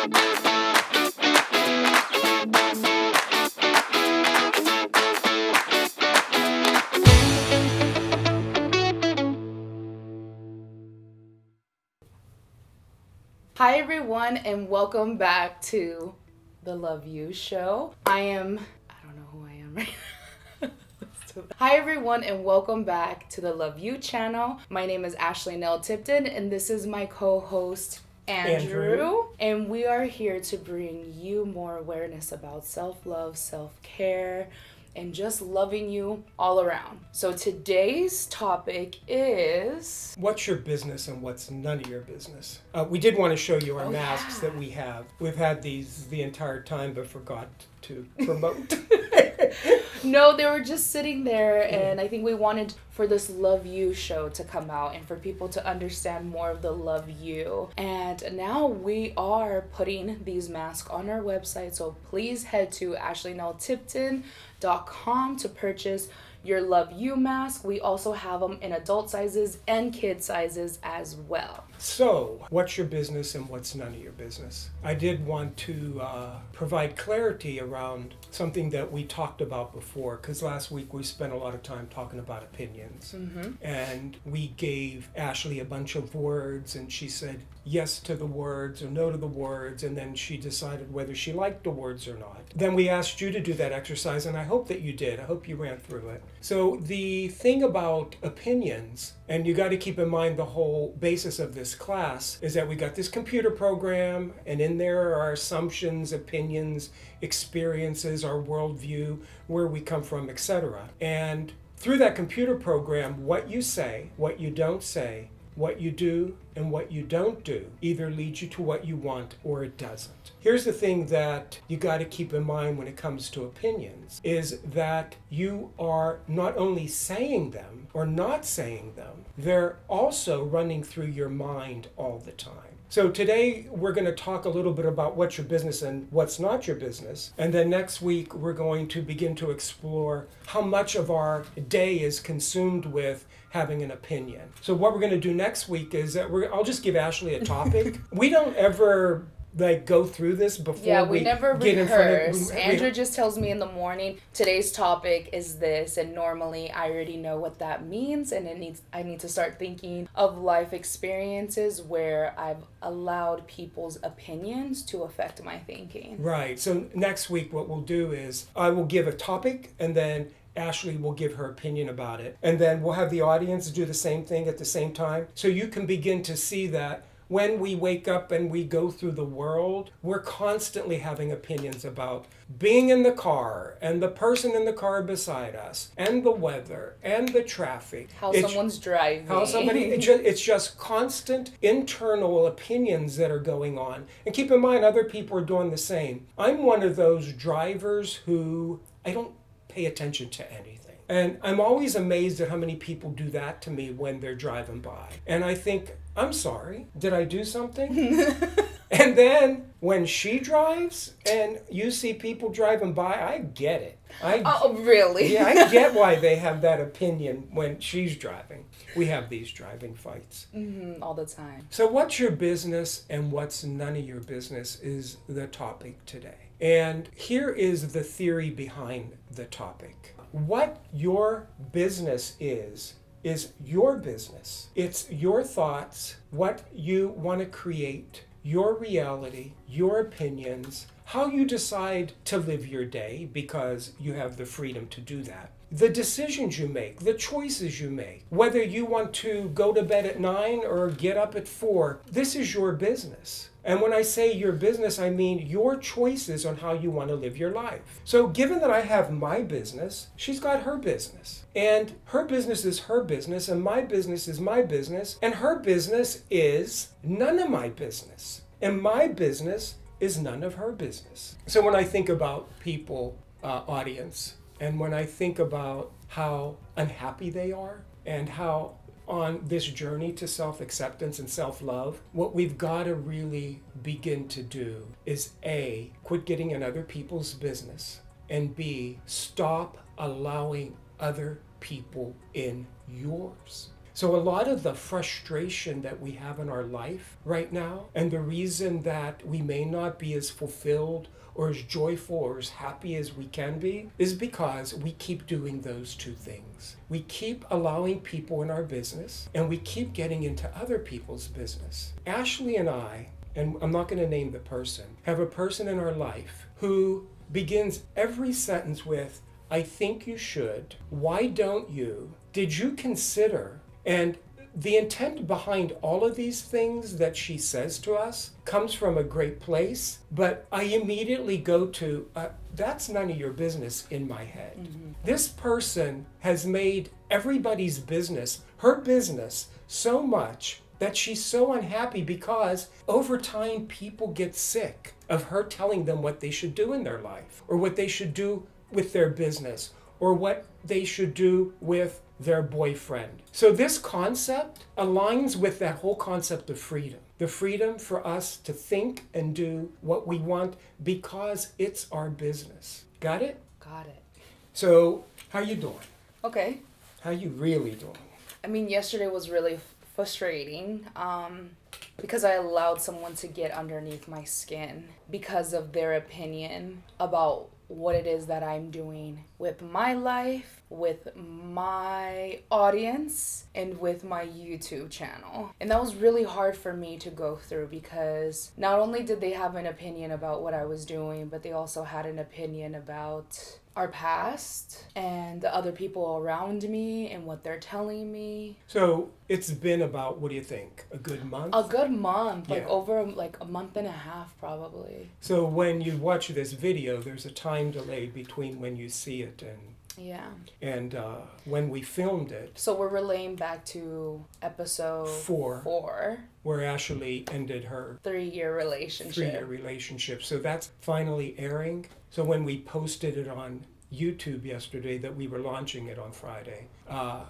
Hi, everyone, and welcome back to the Love You Show. I don't know who I am right now. Hi, everyone, and welcome back to the Love You channel. My name is Ashley Nell Tipton, and this is my co host, Andrew. And we are here to bring you more awareness about self love, self care, and just loving you all around. So today's topic is What's your business and what's none of your business? We did want to show you our masks that we have. We've had these the entire time but forgot to promote. No, they were just sitting there, and I think we wanted for this Love You show to come out and for people to understand more of the Love You. And now we are putting these masks on our website, so please head to ashleynelltipton.com to purchase your Love You mask. We also have them in adult sizes and kid sizes as well. So, what's your business and what's none of your business? I did want to provide clarity around something that we talked about before, because last week we spent a lot of time talking about opinions. And we gave Ashley a bunch of words, and she said yes to the words or no to the words, and then she decided whether she liked the words or not. Then we asked you to do that exercise, and I hope that you did. I hope you ran through it. So the thing about opinions, and you got to keep in mind the whole basis of this class, is that we got this computer program, and in there are assumptions, opinions, experiences, our worldview, where we come from, etc. And through that computer program, what you say, what you don't say, what you do and what you don't do either leads you to what you want or it doesn't. Here's the thing that you got to keep in mind when it comes to opinions, is that you are not only saying them or not saying them, they're also running through your mind all the time. So today we're going to talk a little bit about what's your business and what's not your business. And then next week we're going to begin to explore how much of our day is consumed with having an opinion. So what we're going to do next week is that I'll just give Ashley a topic. We don't ever go through this before we never get rehearse. in front of Andrew just tells me in the morning, today's topic is this, and normally I already know what that means, and I need to start thinking of life experiences where I've allowed people's opinions to affect my thinking. Right. So next week what we'll do is I will give a topic, and then Ashley will give her opinion about it. And then we'll have the audience do the same thing at the same time. So you can begin to see that when we wake up and we go through the world, we're constantly having opinions about being in the car and the person in the car beside us and the weather and the traffic. Someone's driving. It's just constant internal opinions that are going on. And keep in mind, other people are doing the same. I'm one of those drivers who I don't pay attention to anything. And I'm always amazed at how many people do that to me when they're driving by. And I think, I'm sorry, did I do something? And then when she drives and you see people driving by, I get it. Oh, really? Yeah, I get why they have that opinion when she's driving. We have these driving fights. All the time. So what's your business and what's none of your business is the topic today. And here is the theory behind the topic. What your business is your business. It's your thoughts, what you want to create, your reality, your opinions, how you decide to live your day, because you have the freedom to do that. The decisions you make, the choices you make, whether you want to go to bed at 9 or get up at 4, this is your business. And when I say your business, I mean your choices on how you want to live your life. So given that I have my business, she's got her business. And her business is her business, and my business is my business, and her business is none of my business. And my business is none of her business. So when I think about people, audience, and when I think about how unhappy they are and how on this journey to self-acceptance and self-love, what we've got to really begin to do is A, quit getting in other people's business, and B, stop allowing other people in yours. So a lot of the frustration that we have in our life right now, and the reason that we may not be as fulfilled or as joyful or as happy as we can be, is because we keep doing those two things. We keep allowing people in our business, and we keep getting into other people's business. Ashley and I, and I'm not going to name the person, have a person in our life who begins every sentence with, "I think you should. Why don't you? Did you consider?" And the intent behind all of these things that she says to us comes from a great place, but I immediately go to, that's none of your business in my head. Mm-hmm. This person has made everybody's business, her business, so much that she's so unhappy because over time people get sick of her telling them what they should do in their life, or what they should do with their business, or what they should do with their boyfriend. So this concept aligns with that whole concept of freedom. The freedom for us to think and do what we want because it's our business. Got it? Got it. So, how you doing? Okay. How you really doing? I mean, yesterday was really frustrating because I allowed someone to get underneath my skin because of their opinion about what it is that I'm doing with my life, with my audience, and with my YouTube channel. And that was really hard for me to go through because not only did they have an opinion about what I was doing, but they also had an opinion about our past and the other people around me and what they're telling me. So it's been about, what do you think, a good month? A good month, Yeah. over like a month and a half probably. So when you watch this video, there's a time delay between when you see it and when we filmed it. So we're relaying back to episode 4, where Ashley ended her 3-year relationship. 3-year relationship. So that's finally airing. So when we posted it on YouTube yesterday, that we were launching it on Friday.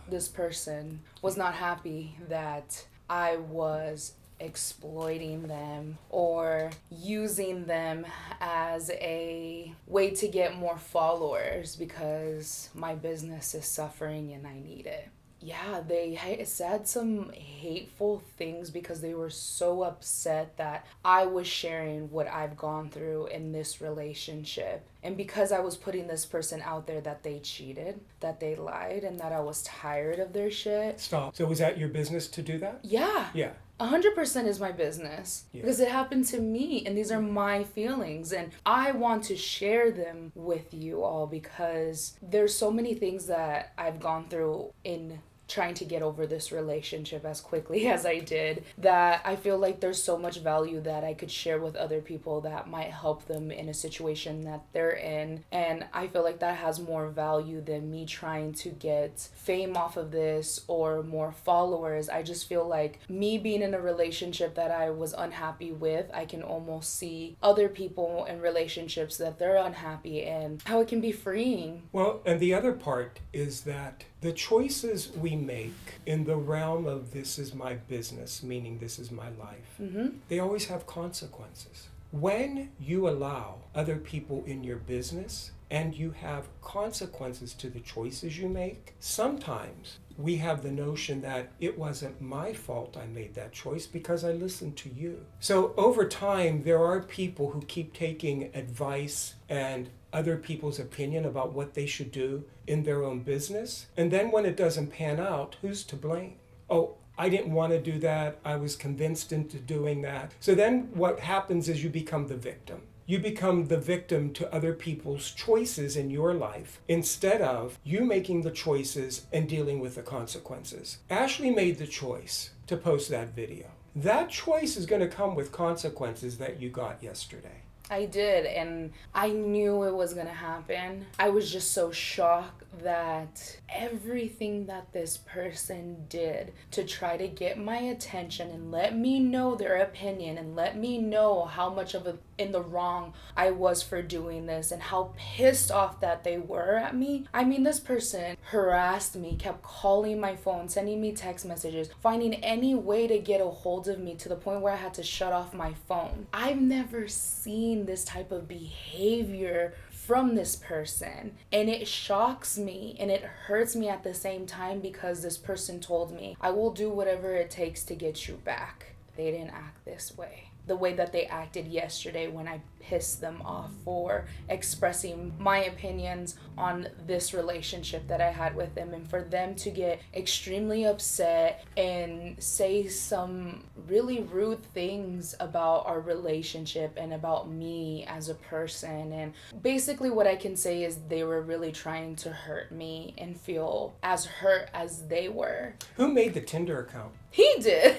This person was not happy that I was exploiting them or using them as a way to get more followers because my business is suffering and I need it. Yeah, they said some hateful things because they were so upset that I was sharing what I've gone through in this relationship. And because I was putting this person out there that they cheated, that they lied, and that I was tired of their shit. Stop. So was that your business to do that? Yeah. Yeah. 100% is my business because it happened to me and these are my feelings and I want to share them with you all because there's so many things that I've gone through in trying to get over this relationship as quickly as I did that I feel like there's so much value that I could share with other people that might help them in a situation that they're in, and I feel like that has more value than me trying to get fame off of this or more followers. I just feel like me being in a relationship that I was unhappy with, I can almost see other people in relationships that they're unhappy and how it can be freeing. Well, and the other part is that the choices we make in the realm of this is my business, meaning this is my life, they always have consequences. When you allow other people in your business and you have consequences to the choices you make, sometimes we have the notion that it wasn't my fault I made that choice because I listened to you. So over time, there are people who keep taking advice and other people's opinion about what they should do in their own business. And then when it doesn't pan out, who's to blame? Oh, I didn't want to do that. I was convinced into doing that. So then what happens is you become the victim. You become the victim to other people's choices in your life instead of you making the choices and dealing with the consequences. Ashley made the choice to post that video. That choice is going to come with consequences that you got yesterday. I did, and I knew it was gonna happen. I was just so shocked that everything that this person did to try to get my attention and let me know their opinion and let me know how much of in the wrong I was for doing this and how pissed off that they were at me. I mean, this person harassed me, kept calling my phone, sending me text messages, finding any way to get a hold of me to the point where I had to shut off my phone. I've never seen this type of behavior from this person. And it shocks me and it hurts me at the same time because this person told me, I will do whatever it takes to get you back. They didn't act this way. The way that they acted yesterday when I pissed them off for expressing my opinions on this relationship that I had with them, and for them to get extremely upset and say some really rude things about our relationship and about me as a person. And basically what I can say is they were really trying to hurt me and feel as hurt as they were. Who made the Tinder account? He did.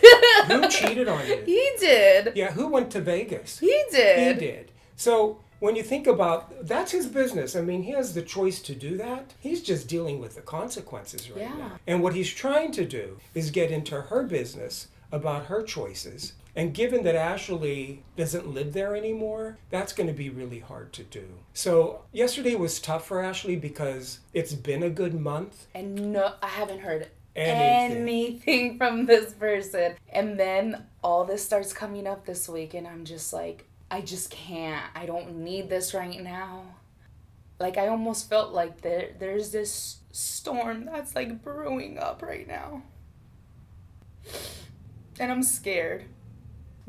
Who cheated on you? He did. Yeah, who went to Vegas? He did. He did. So when you think about, that's his business. I mean, he has the choice to do that. He's just dealing with the consequences right now. And what he's trying to do is get into her business about her choices. And given that Ashley doesn't live there anymore, that's going to be really hard to do. So yesterday was tough for Ashley because it's been a good month. And no, I haven't heard anything from this person. And then all this starts coming up this week and I'm just like, I just can't. I don't need this right now. Like, I almost felt like there's this storm that's like brewing up right now. And I'm scared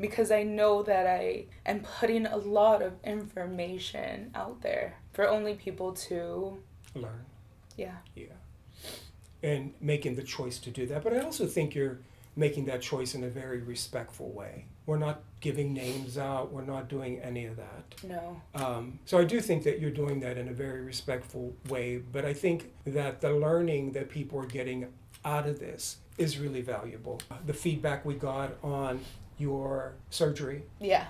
because I know that I am putting a lot of information out there for only people to learn. Yeah. And making the choice to do that. But I also think you're making that choice in a very respectful way. We're not giving names out. We're not doing any of that. No. So I do think that you're doing that in a very respectful way. But I think that the learning that people are getting out of this is really valuable. The feedback we got on your surgery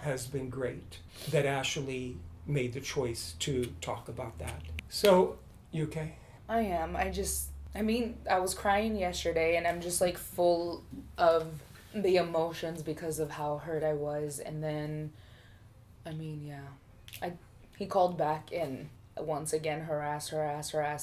has been great. That Ashley made the choice to talk about that. So, you okay? I am. I was crying yesterday and I'm just like full of the emotions because of how hurt I was. And then, he called back and once again harass,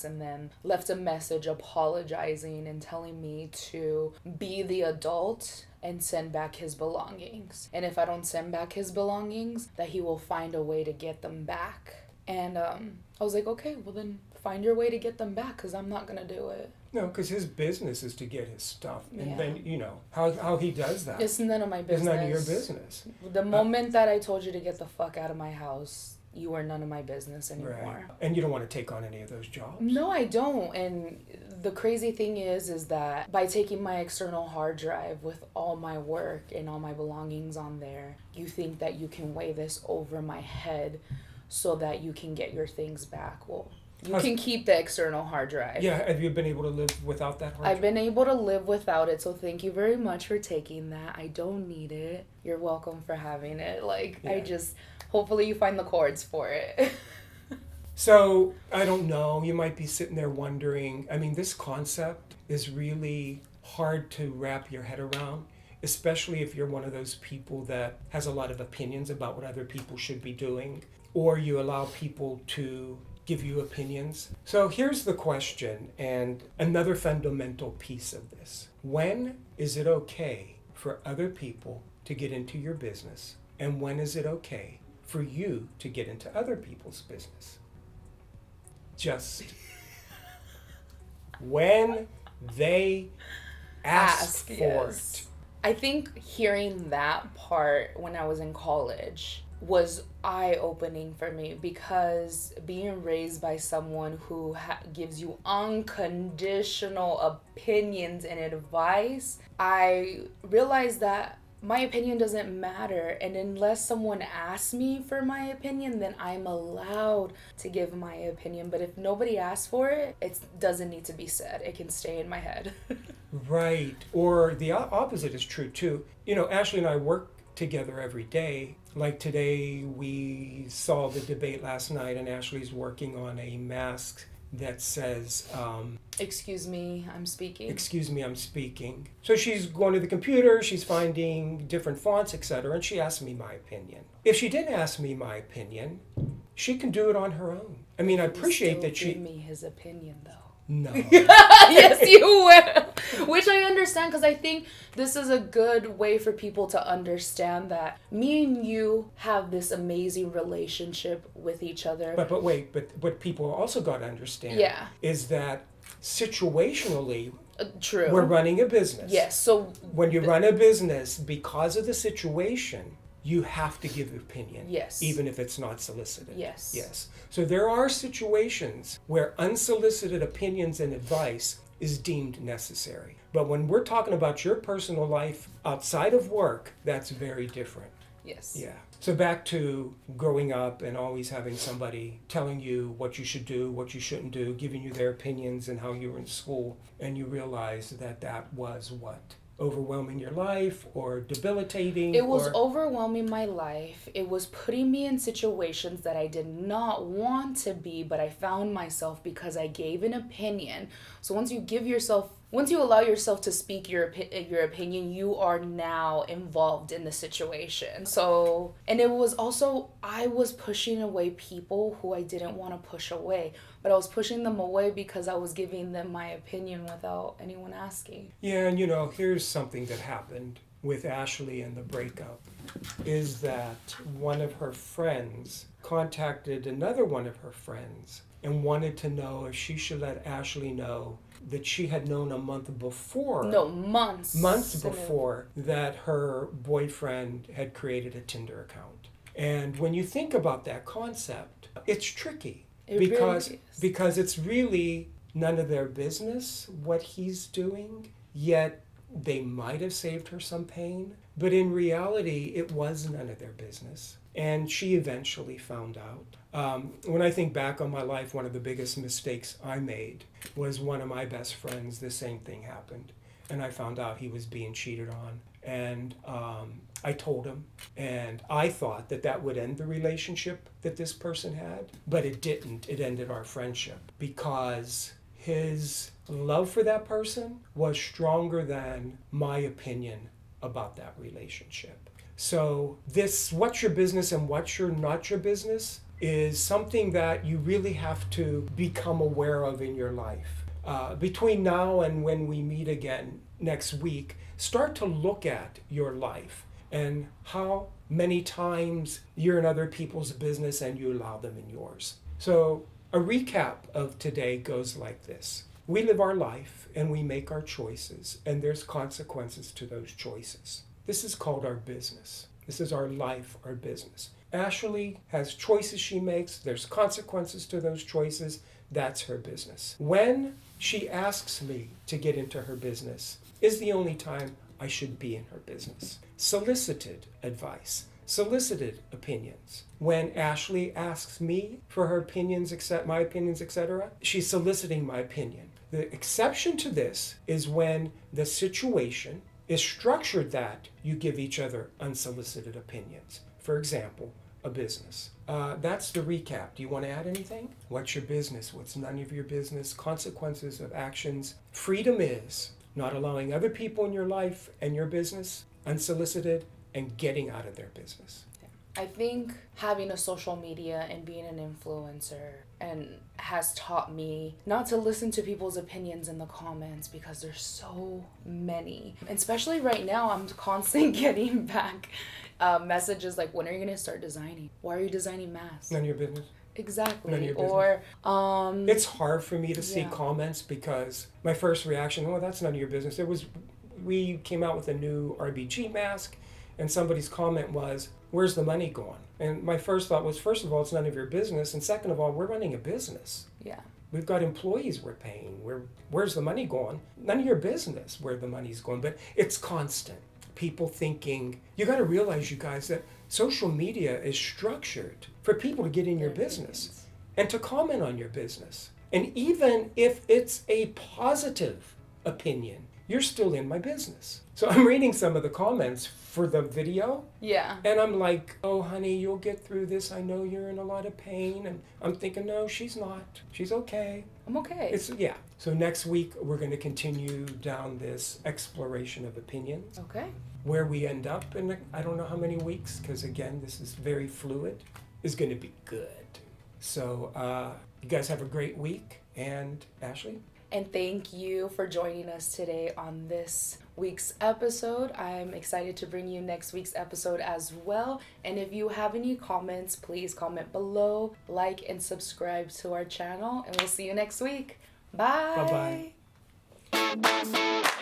and then left a message apologizing and telling me to be the adult and send back his belongings. And if I don't send back his belongings, that he will find a way to get them back. And I was like, okay, well then find your way to get them back because I'm not going to do it. No, because his business is to get his stuff. And then, how he does that. It's none of my business. It's none of your business. The moment that I told you to get the fuck out of my house, you are none of my business anymore. Right. And you don't want to take on any of those jobs? No, I don't. And the crazy thing is that by taking my external hard drive with all my work and all my belongings on there, you think that you can weigh this over my head so that you can get your things back. Well, you can keep the external hard drive. Yeah, have you been able to live without that hard drive? I've been able to live without it, so thank you very much for taking that. I don't need it. You're welcome for having it. Hopefully you find the cords for it. So, I don't know, you might be sitting there wondering, this concept is really hard to wrap your head around, especially if you're one of those people that has a lot of opinions about what other people should be doing, or you allow people to give you opinions. So here's the question, and another fundamental piece of this. When is it okay for other people to get into your business? And when is it okay for you to get into other people's business? Just when they ask for it. I think hearing that part when I was in college was eye-opening for me because being raised by someone who gives you unconditional opinions and advice, I realized that my opinion doesn't matter, and unless someone asks me for my opinion, then I'm allowed to give my opinion. But if nobody asks for it, it doesn't need to be said. It can stay in my head. Right. Or the opposite is true too. Ashley and I work together every day. Like today, we saw the debate last night, and Ashley's working on a mask that says, Excuse me, I'm speaking. Excuse me, I'm speaking. So she's going to the computer, she's finding different fonts, etc., and she asked me my opinion. If she didn't ask me my opinion, she can do it on her own. I appreciate that she... Give me his opinion, though. No. Yes, you will. Which I understand, because I think this is a good way for people to understand that me and you have this amazing relationship with each other. But what people also got to understand Yeah. is that situationally, True. we're running a business. Yes. So When you run a business, because of the situation, you have to give opinion. Yes. Even if it's not solicited. Yes. Yes. So there are situations where unsolicited opinions and advice is deemed necessary. But when we're talking about your personal life outside of work, that's very different. Yes. Yeah. So back to growing up and always having somebody telling you what you should do, what you shouldn't do, giving you their opinions and how you were in school, and you realize that that was what? Overwhelming your life or debilitating? It was overwhelming my life. It was putting me in situations that I did not want to be, but I found myself because I gave an opinion. So once you allow yourself to speak your opinion, you are now involved in the situation. So, and it was also, I was pushing away people who I didn't want to push away, but I was pushing them away because I was giving them my opinion without anyone asking. Yeah, and here's something that happened with Ashley and the breakup, is that one of her friends contacted another one of her friends and wanted to know if she should let Ashley know that she had known a month before. No, months. Months before that her boyfriend had created a Tinder account. And when you think about that concept, it's tricky. Because it's really none of their business what he's doing, yet they might have saved her some pain. But in reality, it was none of their business. And she eventually found out. When I think back on my life, one of the biggest mistakes I made was one of my best friends, the same thing happened. And I found out he was being cheated on. And I told him. And I thought that would end the relationship that this person had. But it didn't. It ended our friendship. Because his love for that person was stronger than my opinion about that relationship. So this what's your business and what's your not your business is something that you really have to become aware of in your life. Between now and when we meet again next week, start to look at your life and how many times you're in other people's business and you allow them in yours. So a recap of today goes like this. We live our life and we make our choices, and there's consequences to those choices. This is called our business. This is our life, our business. Ashley has choices she makes. There's consequences to those choices. That's her business. When she asks me to get into her business is the only time I should be in her business. Solicited advice, solicited opinions. When Ashley asks me for her opinions, my opinions, etc., she's soliciting my opinion. The exception to this is when the situation is structured that you give each other unsolicited opinions. For example, a business. That's the recap. Do you want to add anything? What's your business? What's none of your business? Consequences of actions. Freedom is not allowing other people in your life and your business unsolicited and getting out of their business. I think having a social media and being an influencer and has taught me not to listen to people's opinions in the comments because there's so many. And especially right now, I'm constantly getting back messages like, when are you going to start designing? Why are you designing masks? None of your business. Exactly. None of your business. Or it's hard for me to see comments because my first reaction, that's none of your business. We came out with a new RBG mask and somebody's comment was, where's the money going? And my first thought was, first of all, it's none of your business. And second of all, we're running a business. Yeah. We've got employees we're paying. Where's the money going? None of your business where the money's going. But it's constant. People thinking, you got to realize, you guys, that social media is structured for people to get in your business and to comment on your business. And even if it's a positive opinion, you're still in my business. So I'm reading some of the comments for the video. Yeah. And I'm like, oh, honey, you'll get through this. I know you're in a lot of pain. And I'm thinking, no, she's not. She's okay. I'm okay. So next week, we're going to continue down this exploration of opinions. Okay. Where we end up in, I don't know how many weeks, because again, this is very fluid, is going to be good. So you guys have a great week. And Ashley? And thank you for joining us today on this week's episode. I'm excited to bring you next week's episode as well. And if you have any comments, please comment below, like, and subscribe to our channel. And we'll see you next week. Bye. Bye-bye.